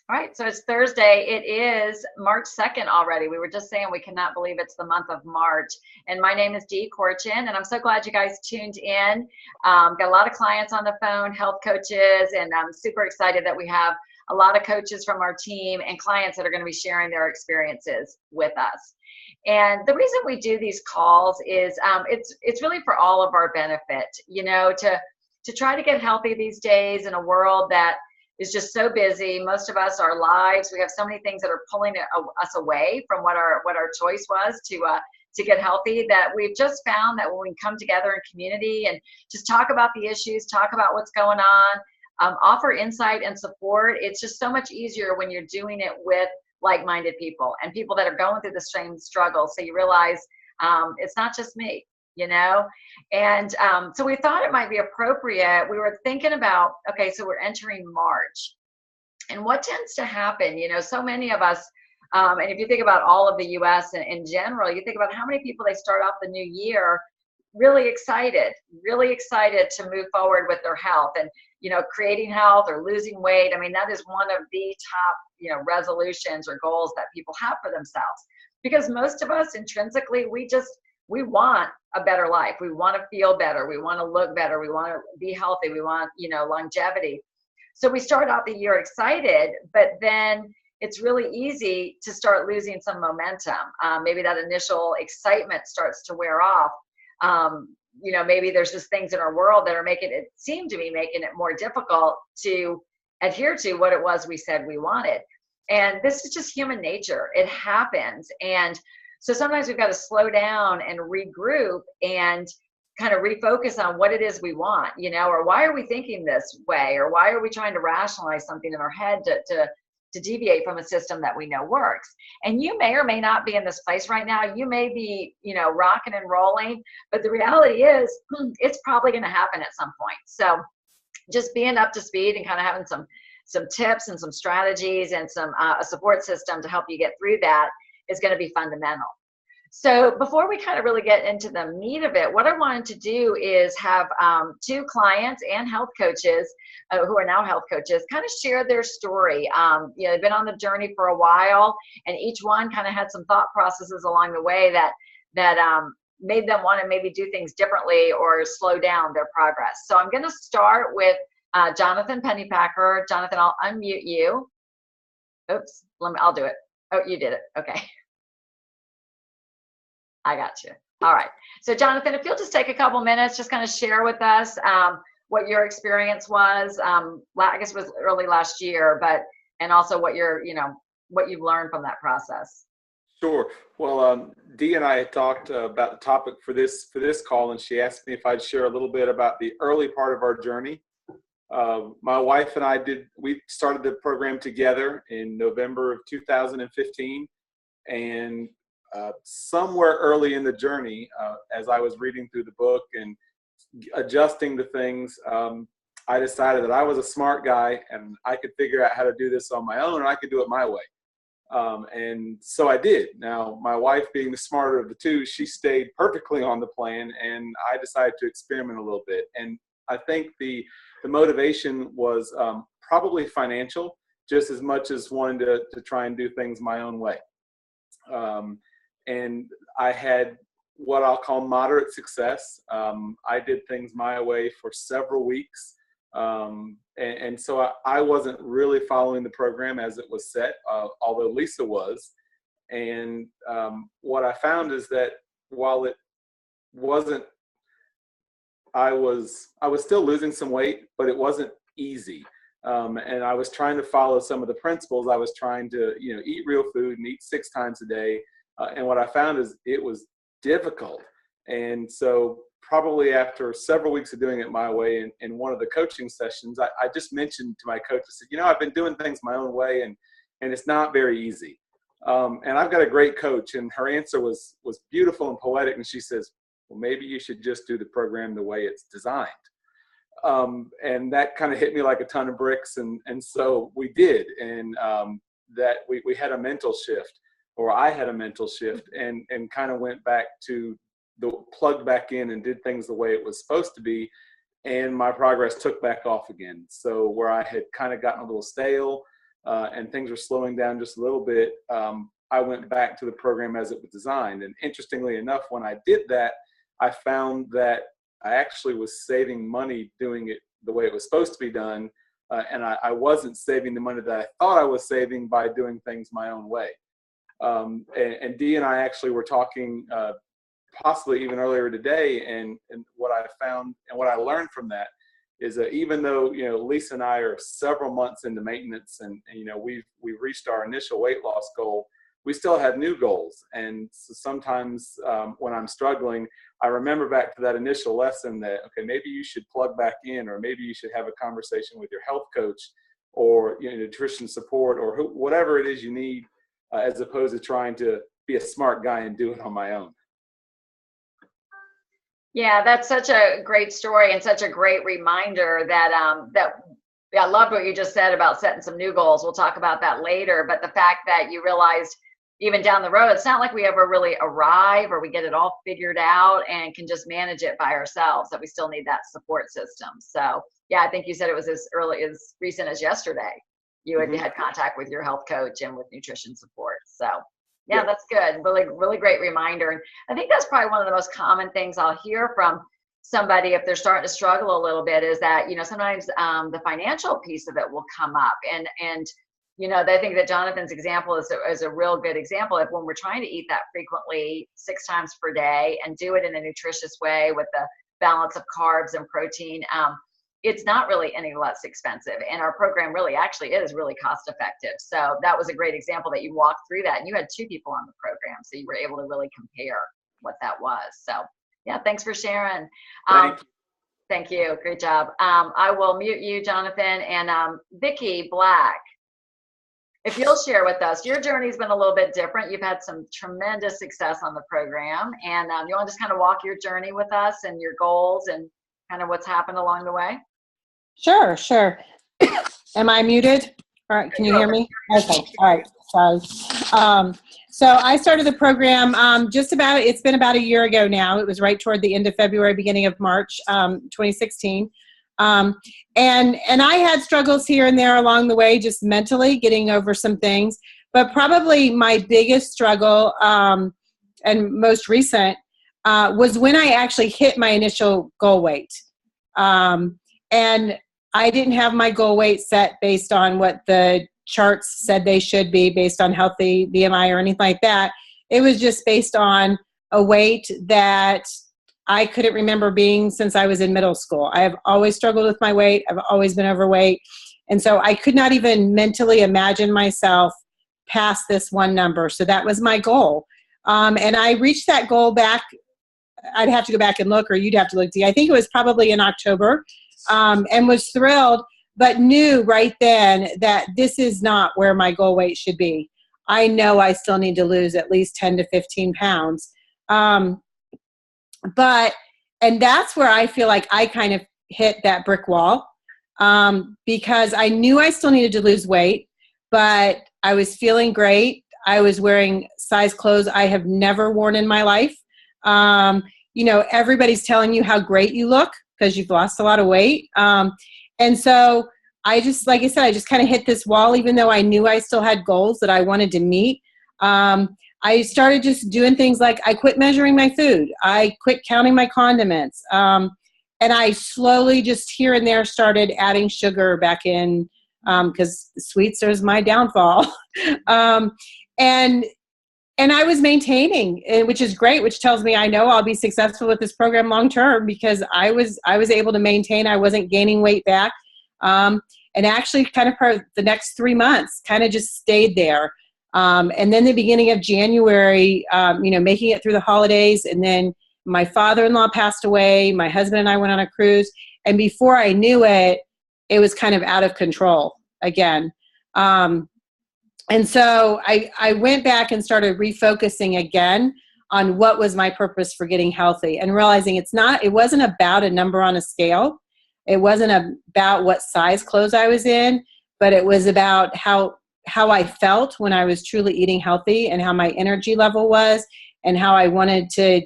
All right, so it's Thursday. It is March 2nd already. We were just saying we cannot believe it's the month of March. And my name is Dee Corchin, and I'm so glad you guys tuned in. Got a lot of clients on the phone, health coaches, and I'm super excited that we have a lot of coaches from our team and clients that are going to be sharing their experiences with us. And the reason we do these calls is it's really for all of our benefit, to try to get healthy these days in a world that is just so busy. Most of us, our lives, we have so many things that are pulling us away from what our choice was to get healthy, that we've just found that when we come together in community and just talk about the issues, talk about what's going on, offer insight and support, it's just so much easier when you're doing it with like-minded people and people that are going through the same struggle. So you realize it's not just me, and so we thought it might be appropriate. We were thinking about, okay, so we're entering March, and what tends to happen, so many of us, and if you think about all of the US and in general, you think about how many people, they start off the new year really excited to move forward with their health and, creating health or losing weight. I mean, that is one of the top, resolutions or goals that people have for themselves, because most of us intrinsically, we want a better life. We want to feel better. We want to look better. We want to be healthy. We want, longevity. So we start out the year excited, but then it's really easy to start losing some momentum. Maybe that initial excitement starts to wear off. Maybe there's just things in our world that are making it more difficult to adhere to what it was we said we wanted. And this is just human nature. It happens. And so sometimes we've got to slow down and regroup and kind of refocus on what it is we want, or why are we thinking this way, or why are we trying to rationalize something in our head to deviate from a system that we know works. And you may or may not be in this place right now. You may be, rocking and rolling, but the reality is it's probably going to happen at some point. So just being up to speed and kind of having some tips and some strategies and some a support system to help you get through that is going to be fundamental. So before we kind of really get into the meat of it, what I wanted to do is have two clients and health coaches who are now health coaches kind of share their story. They've been on the journey for a while, and each one kind of had some thought processes along the way that made them want to maybe do things differently or slow down their progress. So I'm going to start with Jonathan Pennypacker. Jonathan, I'll unmute you. Oops, I'll do it. Oh, you did it. Okay. I got you. All right. So Jonathan, if you'll just take a couple minutes, just kind of share with us what your experience was. I guess it was early last year, and also what what you've learned from that process. Sure. Well, Dee and I had talked about the topic for this call, and she asked me if I'd share a little bit about the early part of our journey. My wife and I we started the program together in November of 2015, and somewhere early in the journey, as I was reading through the book and adjusting to things, I decided that I was a smart guy and I could figure out how to do this on my own, and I could do it my way. And so I did. Now, my wife, being the smarter of the two, she stayed perfectly on the plan, and I decided to experiment a little bit. And I think the motivation was probably financial, just as much as wanting to try and do things my own way. And I had what I'll call moderate success. I did things my way for several weeks. And so I wasn't really following the program as it was set, although Lisa was. And what I found is that while it wasn't, I was still losing some weight, but it wasn't easy. And I was trying to follow some of the principles. I was trying to, eat real food and eat 6 times a day. And what I found is it was difficult. And so probably after several weeks of doing it my way, in one of the coaching sessions, I just mentioned to my coach, I said, I've been doing things my own way, and it's not very easy. And I've got a great coach. And her answer was beautiful and poetic. And she says, well, maybe you should just do the program the way it's designed. And that kind of hit me like a ton of bricks. And so we did. And that we had a mental shift, or I had a mental shift, and kind of went back to plugged back in and did things the way it was supposed to be. And my progress took back off again. So where I had kind of gotten a little stale, and things were slowing down just a little bit, I went back to the program as it was designed. And interestingly enough, when I did that, I found that I actually was saving money doing it the way it was supposed to be done. And I wasn't saving the money that I thought I was saving by doing things my own way. And Dee and I actually were talking possibly even earlier today, and what I found and what I learned from that is that even though, you know, Lisa and I are several months into maintenance and you know, we've reached our initial weight loss goal, we still have new goals. And so sometimes when I'm struggling, I remember back to that initial lesson that, okay, maybe you should plug back in, or maybe you should have a conversation with your health coach or, you know, nutrition support, or whatever it is you need, as opposed to trying to be a smart guy and do it on my own. Yeah, that's such a great story and such a great reminder that I loved what you just said about setting some new goals. We'll talk about that later. But the fact that you realized even down the road, it's not like we ever really arrive or we get it all figured out and can just manage it by ourselves, that we still need that support system. So yeah, I think you said it was as recent as yesterday. You had contact with your health coach and with nutrition support. So yeah, that's good. Really, really great reminder. And I think that's probably one of the most common things I'll hear from somebody if they're starting to struggle a little bit, is that, you know, sometimes the financial piece of it will come up. And you know, I think that Jonathan's example is a real good example of when we're trying to eat that frequently 6 times per day and do it in a nutritious way with the balance of carbs and protein. It's not really any less expensive, and our program really actually is really cost effective. So that was a great example that you walked through that, and you had 2 people on the program, so you were able to really compare what that was. So yeah, thanks for sharing. Thank you. Great job. I will mute you, Jonathan, and Vicki Black, if you'll share with us, your journey's been a little bit different. You've had some tremendous success on the program, and you want to just kind of walk your journey with us and your goals and kind of what's happened along the way? Sure. Am I muted? All right, can you hear me? Okay, all right, sorry. So I started the program it's been about a year ago now. It was right toward the end of February, beginning of March, 2016. And I had struggles here and there along the way, just mentally getting over some things. But probably my biggest struggle and most recent was when I actually hit my initial goal weight. And I didn't have my goal weight set based on what the charts said they should be, based on healthy BMI or anything like that. It was just based on a weight that I couldn't remember being since I was in middle school. I have always struggled with my weight. I've always been overweight. And so I could not even mentally imagine myself past this one number. So that was my goal. And I reached that goal back. I'd have to go back and look, or you'd have to look. I think it was probably in October, and was thrilled, but knew right then that this is not where my goal weight should be. I know I still need to lose at least 10 to 15 pounds. And that's where I feel like I kind of hit that brick wall, because I knew I still needed to lose weight, but I was feeling great. I was wearing size clothes I have never worn in my life. You know, everybody's telling you how great you look because you've lost a lot of weight. And so I just, like I said, I just kind of hit this wall, even though I knew I still had goals that I wanted to meet. I started just doing things like I quit measuring my food. I quit counting my condiments. And I slowly just here and there started adding sugar back in, because sweets is my downfall. And I was maintaining, which is great, which tells me I know I'll be successful with this program long term, because I was able to maintain. I wasn't gaining weight back. And actually kind of for the next 3 months, kind of just stayed there. And then the beginning of January, making it through the holidays, and then my father-in-law passed away. My husband and I went on a cruise. And before I knew it, it was kind of out of control again. And so I went back and started refocusing again on what was my purpose for getting healthy, and realizing it wasn't about a number on a scale. It wasn't about what size clothes I was in, but it was about how I felt when I was truly eating healthy, and how my energy level was, and how I wanted to,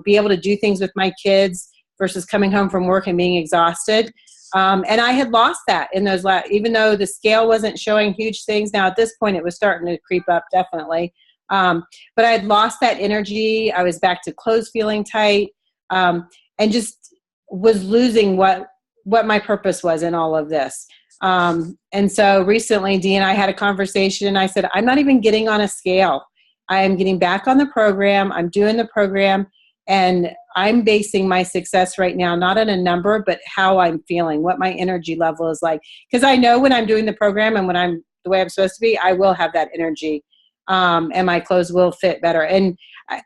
be able to do things with my kids versus coming home from work and being exhausted. And I had lost that in those even though the scale wasn't showing huge things. Now at this point, it was starting to creep up, definitely. But I had lost that energy. I was back to clothes feeling tight, and just was losing what my purpose was in all of this. And so recently, Dee and I had a conversation, and I said, I'm not even getting on a scale. I am getting back on the program. I'm doing the program, and I'm basing my success right now, not on a number, but how I'm feeling, what my energy level is like. Because I know when I'm doing the program and when I'm the way I'm supposed to be, I will have that energy, and my clothes will fit better. And I've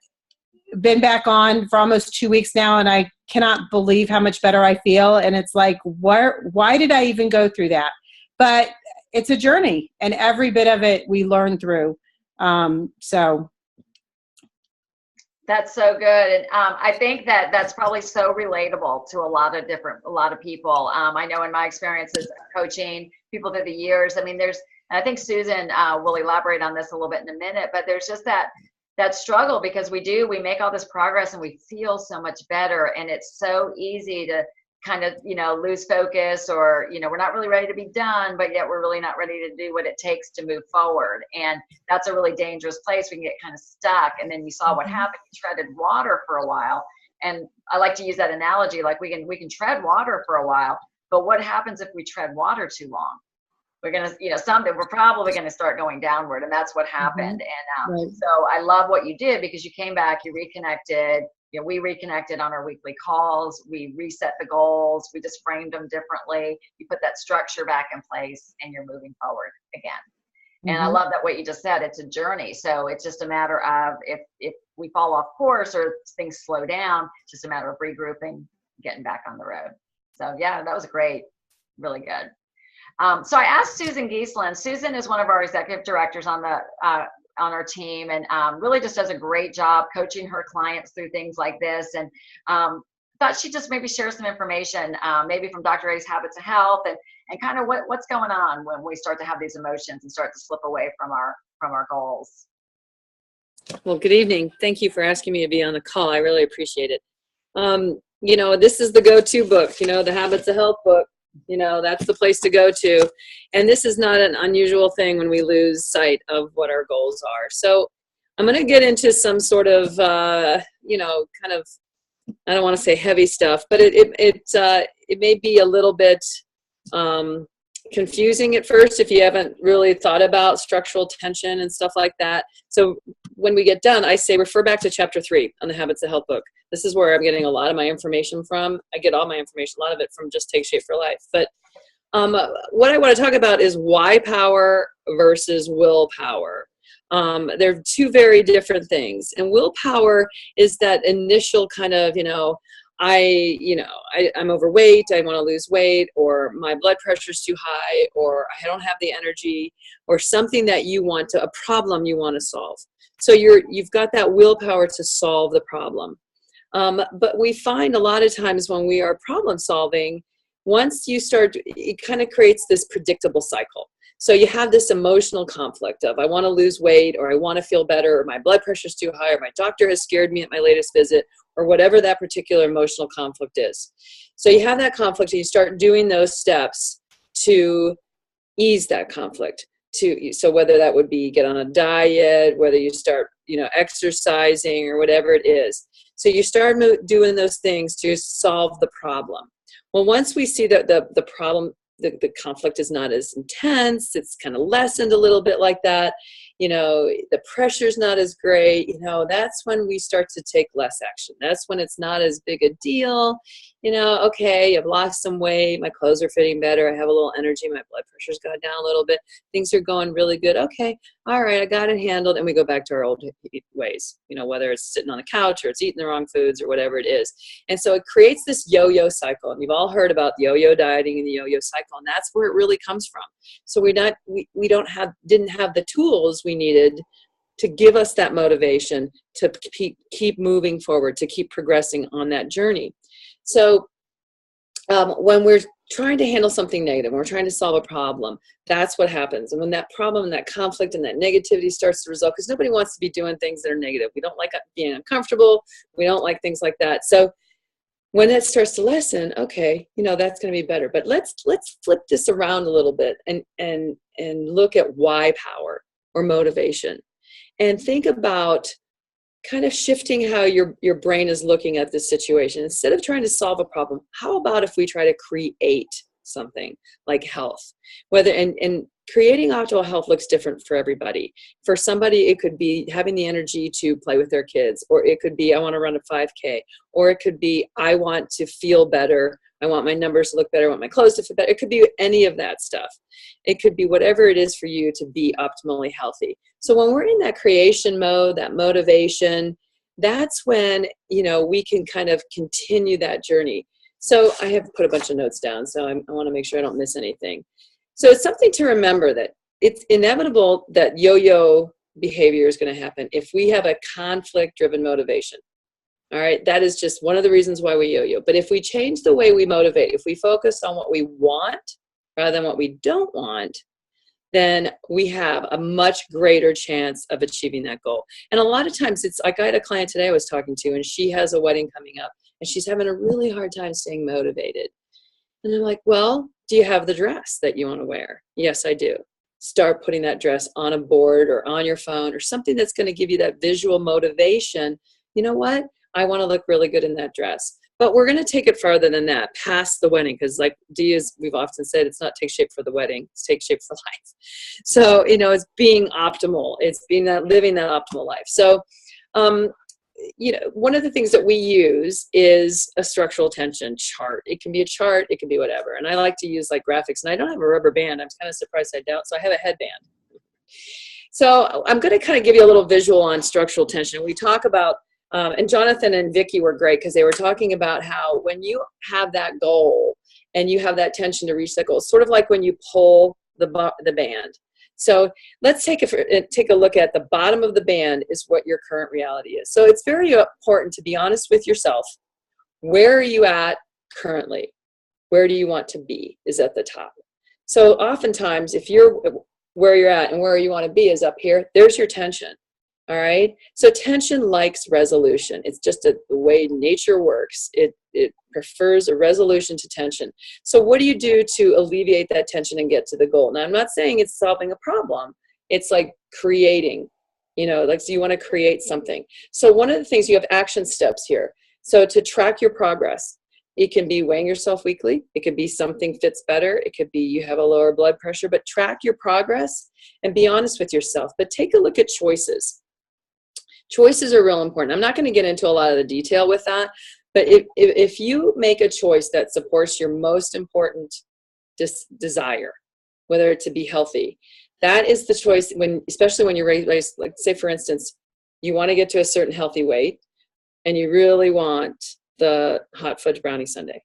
been back on for almost 2 weeks now, and I cannot believe how much better I feel. And it's like, why did I even go through that? But it's a journey, and every bit of it we learn through. So that's so good. And I think that that's probably so relatable to a lot of people. I know in my experiences coaching people through the years, I mean, and I think Susan will elaborate on this a little bit in a minute, but there's just that struggle, because we make all this progress and we feel so much better. And it's so easy to kind of, lose focus, or, we're not really ready to be done, but yet we're really not ready to do what it takes to move forward. And that's a really dangerous place. We can get kind of stuck. And then you saw what happened. You treaded water for a while. And I like to use that analogy, like we can tread water for a while, but what happens if we tread water too long? We're going to, we're probably going to start going downward. And that's what happened. And Right. so I love what you did, because you came back, you reconnected. We reconnected on our weekly calls. We reset the goals. We just framed them differently. You put that structure back in place, and you're moving forward again. And I love that what you just said, it's a journey. So it's just a matter of if we fall off course or things slow down, it's just a matter of regrouping, getting back on the road. So yeah, that was great. Really good. So I asked Susan Gieslin. Susan is one of our executive directors on our team, and really just does a great job coaching her clients through things like this. And thought she'd just maybe share some information, maybe from Dr. A's Habits of Health, and kind of what's going on when we start to have these emotions and start to slip away from our goals. Well, good evening. Thank you for asking me to be on the call. I really appreciate it. This is the go-to book, the Habits of Health book. That's the place to go to. And this is not an unusual thing when we lose sight of what our goals are. So I'm going to get into some sort of, kind of, I don't want to say heavy stuff, but it may be a little bit confusing at first if you haven't really thought about structural tension and stuff like that. So when we get done, I say refer back to chapter 3 on the Habits of Health book. This is where I'm getting a lot of my information from. I get all my information, a lot of it from Just Take Shape for Life. But what I want to talk about is why power versus willpower. They're two very different things. And willpower is that initial kind of, I'm overweight, I want to lose weight, or my blood pressure is too high, or I don't have the energy, or something that a problem you want to solve. So you've got that willpower to solve the problem. But we find a lot of times when we are problem solving, once you start, it kind of creates this predictable cycle. So you have this emotional conflict of I want to lose weight, or I want to feel better, or my blood pressure is too high, or my doctor has scared me at my latest visit, or whatever that particular emotional conflict is. So you have that conflict, and you start doing those steps to ease that conflict. So whether that would be get on a diet, whether you start, exercising, or whatever it is. So you start doing those things to solve the problem. Well, once we see that the problem, the conflict is not as intense, it's kind of lessened a little bit like that, the pressure's not as great, that's when we start to take less action. That's when it's not as big a deal. Okay, I've lost some weight, my clothes are fitting better, I have a little energy, my blood pressure's gone down a little bit, things are going really good. Okay, all right, I got it handled, and we go back to our old ways, whether it's sitting on the couch or it's eating the wrong foods or whatever it is. And so it creates this yo-yo cycle, and you've all heard about yo-yo dieting and the yo-yo cycle, and that's where it really comes from. So we didn't have the tools we needed to give us that motivation to keep moving forward, to keep progressing on that journey. So when we're trying to handle something negative, when we're trying to solve a problem, that's what happens. And when that problem and that conflict and that negativity starts to result, because nobody wants to be doing things that are negative. We don't like being uncomfortable. We don't like things like that. So when that starts to lessen, okay, that's going to be better. But let's flip this around a little bit and look at why power or motivation, and think about kind of shifting how your brain is looking at this situation. Instead of trying to solve a problem, how about if we try to create something like health? And creating optimal health looks different for everybody. For somebody, it could be having the energy to play with their kids, or it could be, I want to run a 5K, or it could be, I want to feel better. I want my numbers to look better. I want my clothes to fit better. It could be any of that stuff. It could be whatever it is for you to be optimally healthy. So when we're in that creation mode, that motivation, that's when, we can kind of continue that journey. So I have put a bunch of notes down, so I want to make sure I don't miss anything. So it's something to remember that it's inevitable that yo-yo behavior is going to happen if we have a conflict-driven motivation. All right, that is just one of the reasons why we yo-yo. But if we change the way we motivate, if we focus on what we want rather than what we don't want, then we have a much greater chance of achieving that goal. And a lot of times it's like, I had a client today I was talking to, and she has a wedding coming up, and she's having a really hard time staying motivated. And I'm like, well, do you have the dress that you want to wear? Yes, I do. Start putting that dress on a board or on your phone or something that's going to give you that visual motivation. You know what? I want to look really good in that dress. But we're going to take it farther than that, past the wedding, because like Dee, as we've often said, it's not take shape for the wedding, it's take shape for life. So, it's being optimal. It's being living that optimal life. So, one of the things that we use is a structural tension chart. It can be a chart, it can be whatever. And I like to use like graphics, and I don't have a rubber band. I'm kind of surprised I don't. So I have a headband. So I'm going to kind of give you a little visual on structural tension. We talk about, and Jonathan and Vicki were great because they were talking about how when you have that goal and you have that tension to reach that goal, sort of like when you pull the band. So let's take a look at the bottom of the band is what your current reality is. So it's very important to be honest with yourself. Where are you at currently? Where do you want to be is at the top. So oftentimes if you're where you're at and where you want to be is up here, there's your tension. All right. So tension likes resolution. It's just the way nature works. It prefers a resolution to tension. So what do you do to alleviate that tension and get to the goal? Now, I'm not saying it's solving a problem. It's like creating, so you want to create something. So one of the things, you have action steps here. So to track your progress, it can be weighing yourself weekly. It could be something fits better. It could be you have a lower blood pressure, but track your progress and be honest with yourself. But take a look at choices. Choices are real important. I'm not going to get into a lot of the detail with that, but if you make a choice that supports your most important desire, whether it to be healthy, that is the choice. Especially when you're raised, like say for instance, you want to get to a certain healthy weight, and you really want the hot fudge brownie sundae.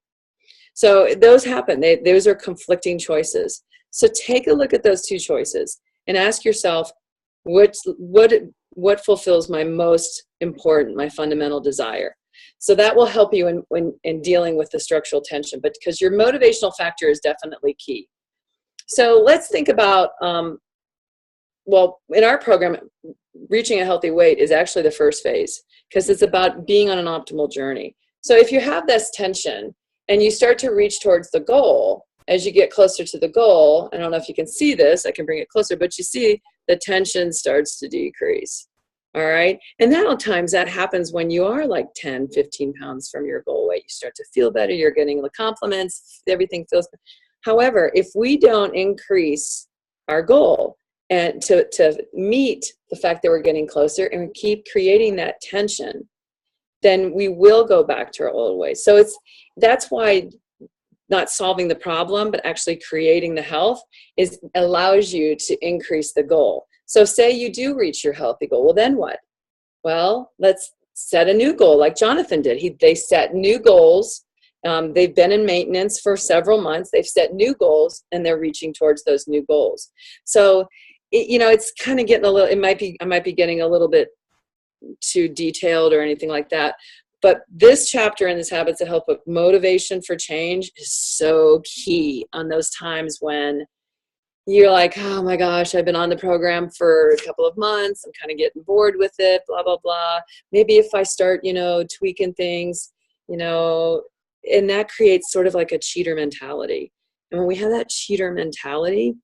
So those happen. Those are conflicting choices. So take a look at those two choices and ask yourself, what fulfills my most important, my fundamental desire? So that will help you in dealing with the structural tension, but because your motivational factor is definitely key. So let's think about, in our program, reaching a healthy weight is actually the first phase because it's about being on an optimal journey. So if you have this tension and you start to reach towards the goal, as you get closer to the goal, I don't know if you can see this, I can bring it closer, but you see the tension starts to decrease. All right. And now times that happens when you are like 10, 15 pounds from your goal weight. You start to feel better. You're getting the compliments. Everything feels better. However, if we don't increase our goal and to meet the fact that we're getting closer and we keep creating that tension, then we will go back to our old ways. So that's why not solving the problem, but actually creating the health allows you to increase the goal. So say you do reach your healthy goal. Well, then what? Well, let's set a new goal like Jonathan did. They set new goals. They've been in maintenance for several months. They've set new goals and they're reaching towards those new goals. So, it's kind of getting I might be getting a little bit too detailed or anything like that. But this chapter in this Habits of Health book, motivation for change, is so key on those times when you're like, oh my gosh, I've been on the program for a couple of months. I'm kind of getting bored with it, blah, blah, blah. Maybe if I start, tweaking things, and that creates sort of like a cheater mentality. And when we have that cheater mentality,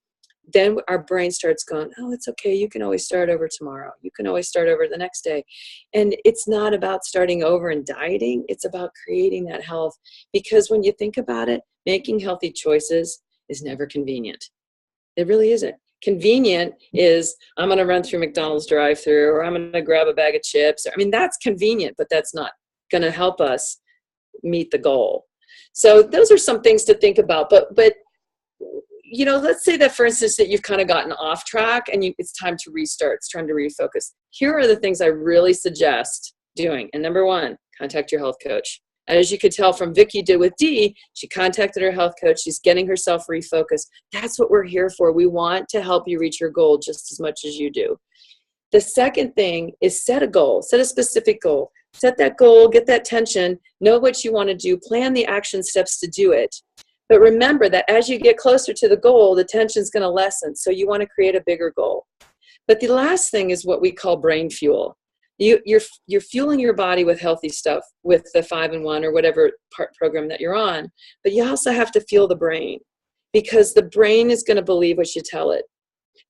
then our brain starts going, oh, it's okay. You can always start over tomorrow. You can always start over the next day. And it's not about starting over and dieting. It's about creating that health. Because when you think about it, making healthy choices is never convenient. It really isn't. Convenient is, I'm going to run through McDonald's drive-thru, or I'm going to grab a bag of chips. I mean, that's convenient, but that's not going to help us meet the goal. So those are some things to think about. But you know, let's say that, for instance, that you've kind of gotten off track and it's time to restart. It's time to refocus. Here are the things I really suggest doing. And number one, contact your health coach. As you could tell from Vicki did with Dee, she contacted her health coach. She's getting herself refocused. That's what we're here for. We want to help you reach your goal just as much as you do. The second thing is set a goal. Set a specific goal. Set that goal, get that tension, know what you want to do, plan the action steps to do it. But remember that as you get closer to the goal, the tension's going to lessen. So you want to create a bigger goal. But the last thing is what we call brain fuel. You're fueling your body with healthy stuff, with the 5-in-1 or whatever program that you're on. But you also have to fuel the brain, because the brain is going to believe what you tell it.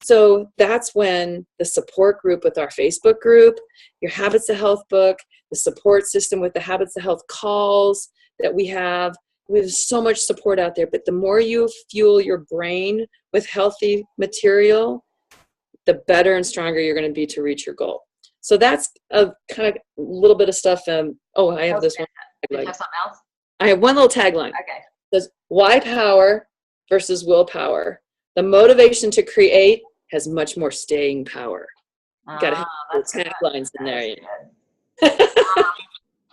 So that's when the support group with our Facebook group, your Habits of Health book, the support system with the Habits of Health calls that we have so much support out there. But the more you fuel your brain with healthy material, the better and stronger you're going to be to reach your goal. So that's a kind of little bit of stuff. I have this one. Did you have something else? I have one little tagline. Okay. It says, why power versus willpower? The motivation to create has much more staying power. You got to have taglines in there.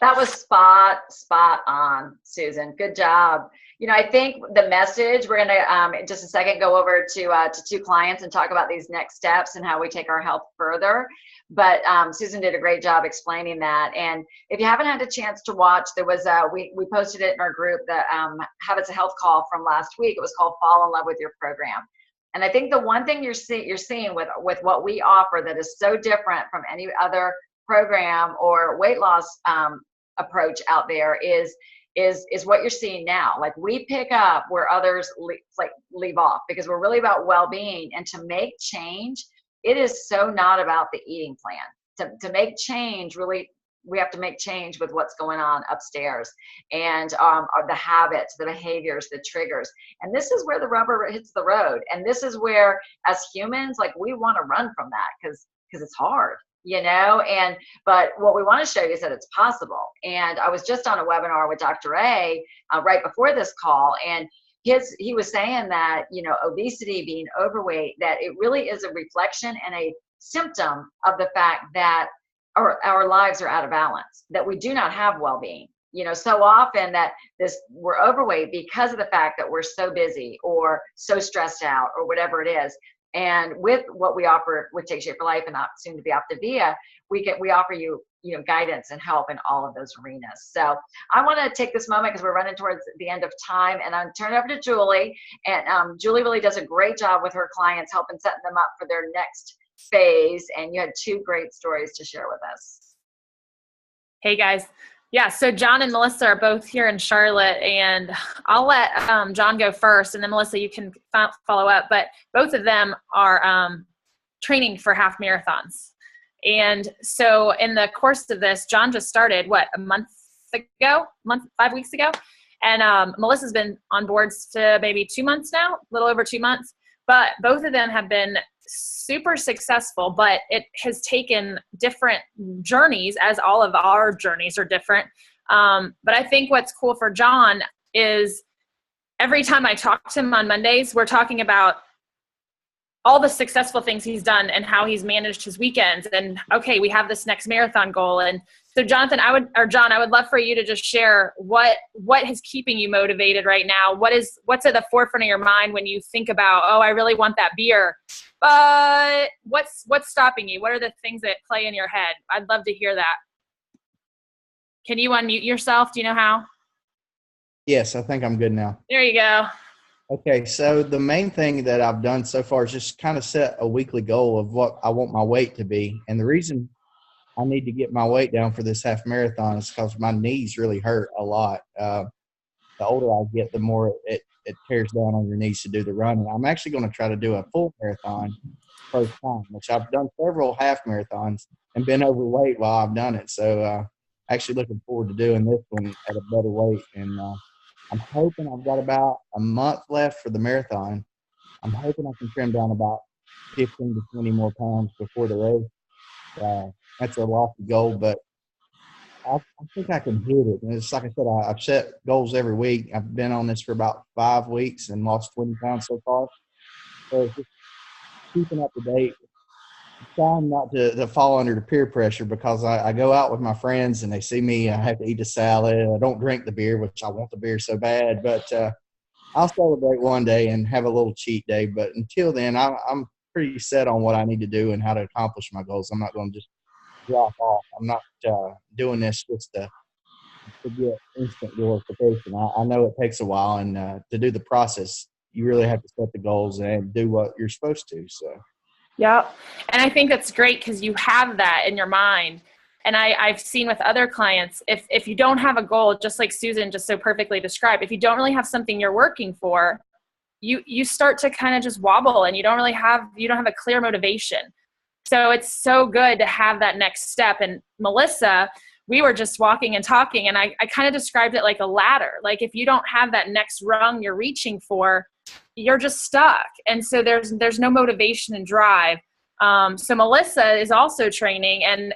That was spot on, Susan. Good job. You know, I think the message, we're going to, in just a second, go over to two clients and talk about these next steps and how we take our health further. But Susan did a great job explaining that. And if you haven't had a chance to watch, there was we posted it in our group, the Habits of Health call from last week. It was called Fall in Love with Your Program. And I think the one thing you're seeing with what we offer that is so different from any other program or weight loss approach out there is what you're seeing now. Like, we pick up where others leave off, because we're really about well-being. And to make change, it is so not about the eating plan. To make change, really, we have to make change with what's going on upstairs, and the habits, the behaviors, the triggers. And this is where the rubber hits the road. And this is where, as humans, like, we want to run from that because it's hard. You know, but what we want to show you is that it's possible. And I was just on a webinar with Dr. A right before this call, and he was saying that, you know, obesity, being overweight, that it really is a reflection and a symptom of the fact that our lives are out of balance, that we do not have well-being. You know, so often that we're overweight because of the fact that we're so busy or so stressed out or whatever it is. And with what we offer with Take Shape for Life, and soon to be Optavia, we offer you, you know, guidance and help in all of those arenas. So I want to take this moment, because we're running towards the end of time, and I'm turning over to Julie. And Julie really does a great job with her clients, helping set them up for their next phase. And you had two great stories to share with us. Hey guys. Yeah, so John and Melissa are both here in Charlotte, and I'll let John go first, and then Melissa, you can follow up. But both of them are training for half marathons. And so in the course of this, John just started, 5 weeks ago? And Melissa's been on board to maybe 2 months now, a little over 2 months. But both of them have been super successful, but it has taken different journeys, as all of our journeys are different. But I think what's cool for John is every time I talk to him on Mondays, we're talking about all the successful things he's done and how he's managed his weekends. And okay, we have this next marathon goal. And so John, I would love for you to just share what is keeping you motivated right now. What's at the forefront of your mind when you think about, oh, I really want that beer, but what's stopping you? What are the things that play in your head? I'd love to hear that. Can you unmute yourself? Do you know how? Yes, I think I'm good now. There you go. Okay, so the main thing that I've done so far is just kind of set a weekly goal of what I want my weight to be. And the reason I need to get my weight down for this half marathon is because my knees really hurt a lot. the older I get, the more it tears down on your knees to do the running. I'm actually going to try to do a full marathon first time, which I've done several half marathons and been overweight while I've done it. So actually looking forward to doing this one at a better weight. And I'm hoping I've got about a month left for the marathon. I'm hoping I can trim down about 15 to 20 more pounds before the race. That's a lofty goal, but I think I can hit it. And it's like I said, I've set goals every week. I've been on this for about 5 weeks and lost 20 pounds so far. So it's just keeping up to date, trying not to fall under the peer pressure, because I go out with my friends and they see me. I have to eat a salad. I don't drink the beer, which I want the beer so bad. But I'll celebrate one day and have a little cheat day. But until then, I'm pretty set on what I need to do and how to accomplish my goals. I'm not going to just drop off. I'm not doing this just to get instant glorification. I know it takes a while, and to do the process, you really have to set the goals and do what you're supposed to. So, yeah. And I think that's great because you have that in your mind. And I've seen with other clients, if you don't have a goal, just like Susan just so perfectly described, if you don't really have something you're working for, you start to kind of just wobble, and you don't have a clear motivation. So it's so good to have that next step. And Melissa, we were just walking and talking, and I kind of described it like a ladder. Like if you don't have that next rung you're reaching for, you're just stuck. And so there's no motivation and drive. So Melissa is also training, and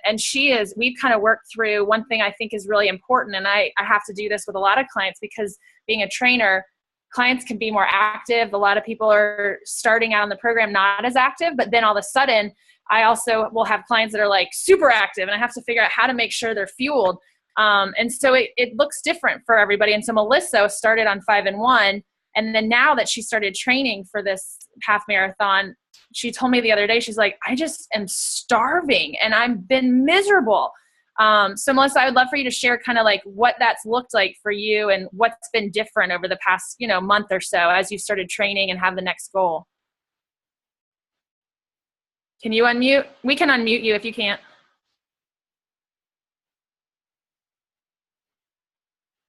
we've kind of worked through one thing I think is really important. And I have to do this with a lot of clients, because being a trainer, clients can be more active. A lot of people are starting out in the program not as active, but then all of a sudden, I also will have clients that are like super active, and I have to figure out how to make sure they're fueled. And so it looks different for everybody. And so Melissa started on 5 and 1. And then now that she started training for this half marathon, she told me the other day, she's like, I just am starving and I've been miserable. So Melissa, I would love for you to share kind of like what that's looked like for you and what's been different over the past, month or so as you started training and have the next goal. Can you unmute? We can unmute you if you can't.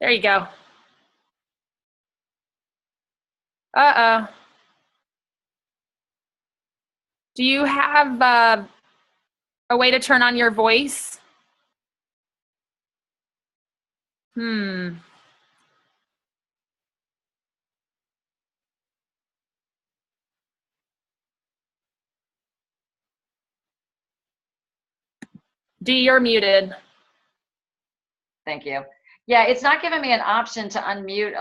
There you go. Uh-oh. Do you have a way to turn on your voice? Dee, you're muted. Thank you. Yeah, it's not giving me an option to unmute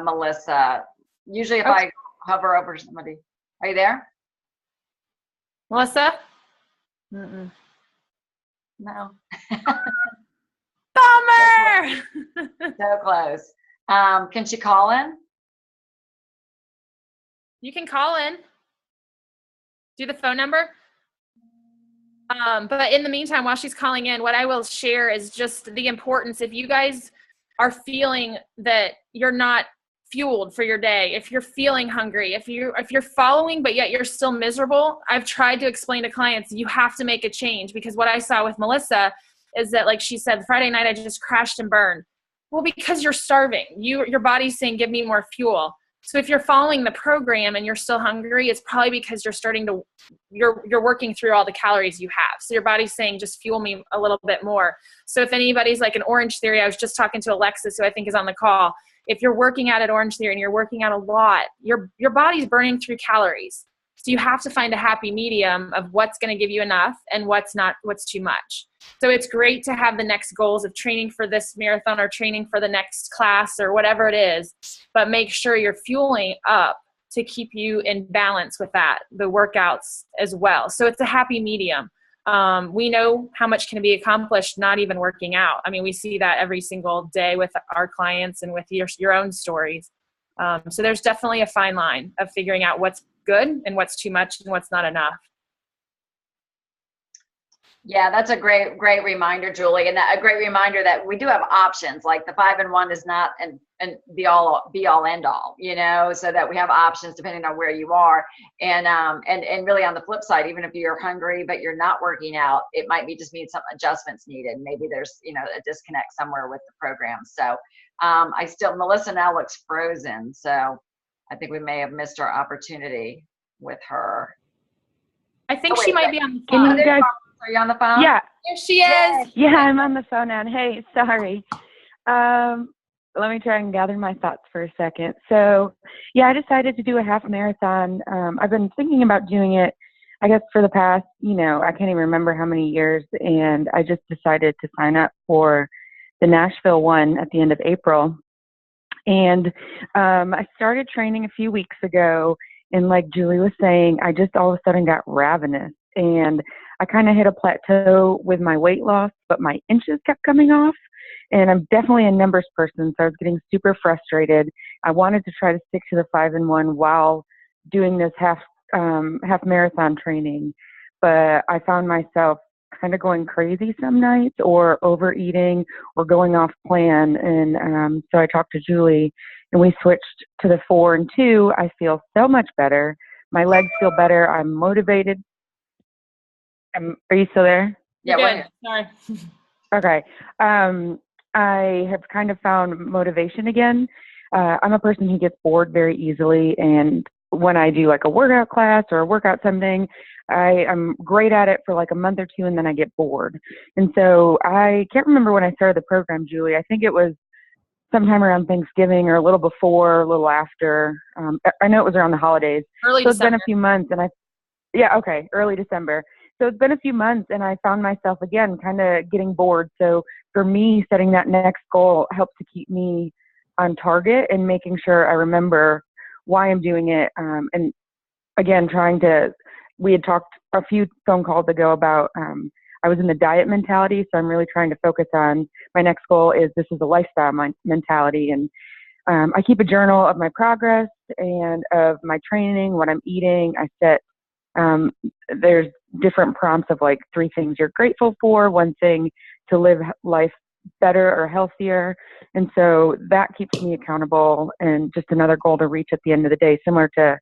Melissa. Usually if I hover over somebody. Are you there? Melissa? No. Bummer! So close. Can she call in? You can call in. Do the phone number. But in the meantime, while she's calling in, what I will share is just the importance. If you guys are feeling that you're not fueled for your day, if you're feeling hungry, if you're following but yet you're still miserable, I've tried to explain to clients you have to make a change, because what I saw with Melissa is that, like she said, Friday night I just crashed and burned. Well, because you're starving. Your body's saying, give me more fuel. So if you're following the program and you're still hungry, it's probably because you're working through all the calories you have. So your body's saying, just fuel me a little bit more. So if anybody's like an Orange Theory, I was just talking to Alexis, who I think is on the call. If you're working out at Orange Theory and you're working out a lot, your body's burning through calories. So you have to find a happy medium of what's going to give you enough and what's too much. So it's great to have the next goals of training for this marathon or training for the next class or whatever it is, but make sure you're fueling up to keep you in balance with the workouts as well. So it's a happy medium. We know how much can be accomplished not even working out. I mean, we see that every single day with our clients and with your own stories. So there's definitely a fine line of figuring out what's good and what's too much and what's not enough. Yeah, that's a great reminder, Julie, and a great reminder that we do have options. Like the 5-in-1 is not and be all end all, so that we have options depending on where you are. And really on the flip side, even if you're hungry but you're not working out, it might be just need some adjustments needed. Maybe there's a disconnect somewhere with the program. So Melissa now looks frozen, so I think we may have missed our opportunity with her. I think Oh, she wait, might wait. be on the Can phone. you guys? Are you on the phone? Yeah, There she is. yeah, I'm on the phone now. Hey, sorry. Let me try and gather my thoughts for a second. So, yeah, I decided to do a half marathon. I've been thinking about doing it, I guess, for the past, I can't even remember how many years, and I just decided to sign up for the Nashville one at the end of April. And I started training a few weeks ago, and like Julie was saying, I just all of a sudden got ravenous, and I kind of hit a plateau with my weight loss, but my inches kept coming off. And I'm definitely a numbers person, so I was getting super frustrated. I wanted to try to stick to the 5-in-1 while doing this half marathon training, but I found myself kind of going crazy some nights, or overeating, or going off plan. And so I talked to Julie, and we switched to the 4 and 2. I feel so much better. My legs feel better. I'm motivated. Are you still there? Yeah, You're we're good. here. Sorry. Okay. I have kind of found motivation again. I'm a person who gets bored very easily, and when I do like a workout class or a workout something, I am great at it for like a month or two, and then I get bored. And so I can't remember when I started the program, Julie. I think it was sometime around Thanksgiving, or a little before, a little after. I know it was around the holidays. Early So it's been December. a few months, and early December. So it's been a few months, and I found myself again kind of getting bored. So for me, setting that next goal helps to keep me on target and making sure I remember why I'm doing it. And again, we had talked a few phone calls ago about, I was in the diet mentality. So I'm really trying to focus on my next goal is this is a lifestyle mentality. And I keep a journal of my progress and of my training, what I'm eating. I set there's different prompts of like 3 things you're grateful for, 1 thing to live life better or healthier. And so that keeps me accountable, and just another goal to reach at the end of the day, similar to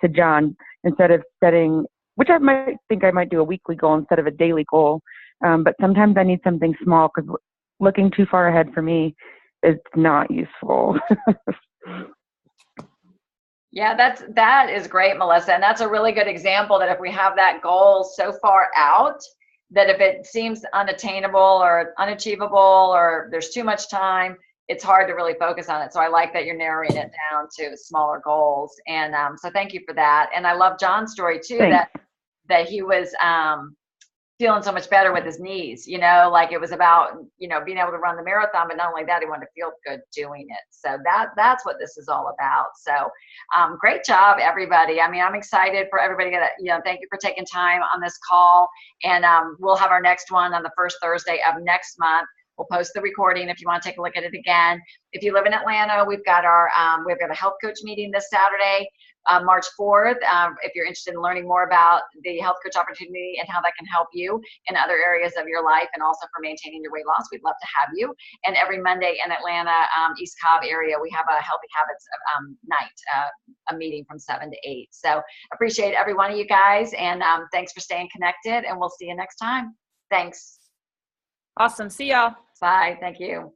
John, instead of setting, which I might think I might do a weekly goal instead of a daily goal. But sometimes I need something small, because looking too far ahead for me is not useful. Yeah, that is great, Melissa. And that's a really good example that if we have that goal so far out, that if it seems unattainable or unachievable, or there's too much time, it's hard to really focus on it. So I like that you're narrowing it down to smaller goals. And so thank you for that. And I love John's story too, Thanks. that he was feeling so much better with his knees, like it was about, being able to run the marathon, but not only that, he wanted to feel good doing it. So that's what this is all about. So great job, everybody. I mean, I'm excited for everybody that, thank you for taking time on this call. And we'll have our next one on the first Thursday of next month. We'll post the recording if you want to take a look at it again. If you live in Atlanta, we've got a health coach meeting this Saturday, March 4th. If you're interested in learning more about the health coach opportunity and how that can help you in other areas of your life, and also for maintaining your weight loss, we'd love to have you. And every Monday in Atlanta, East Cobb area, we have a Healthy Habits night, a meeting from 7 to 8. So appreciate every one of you guys, and thanks for staying connected, and we'll see you next time. Thanks. Awesome. See y'all. Bye. Thank you.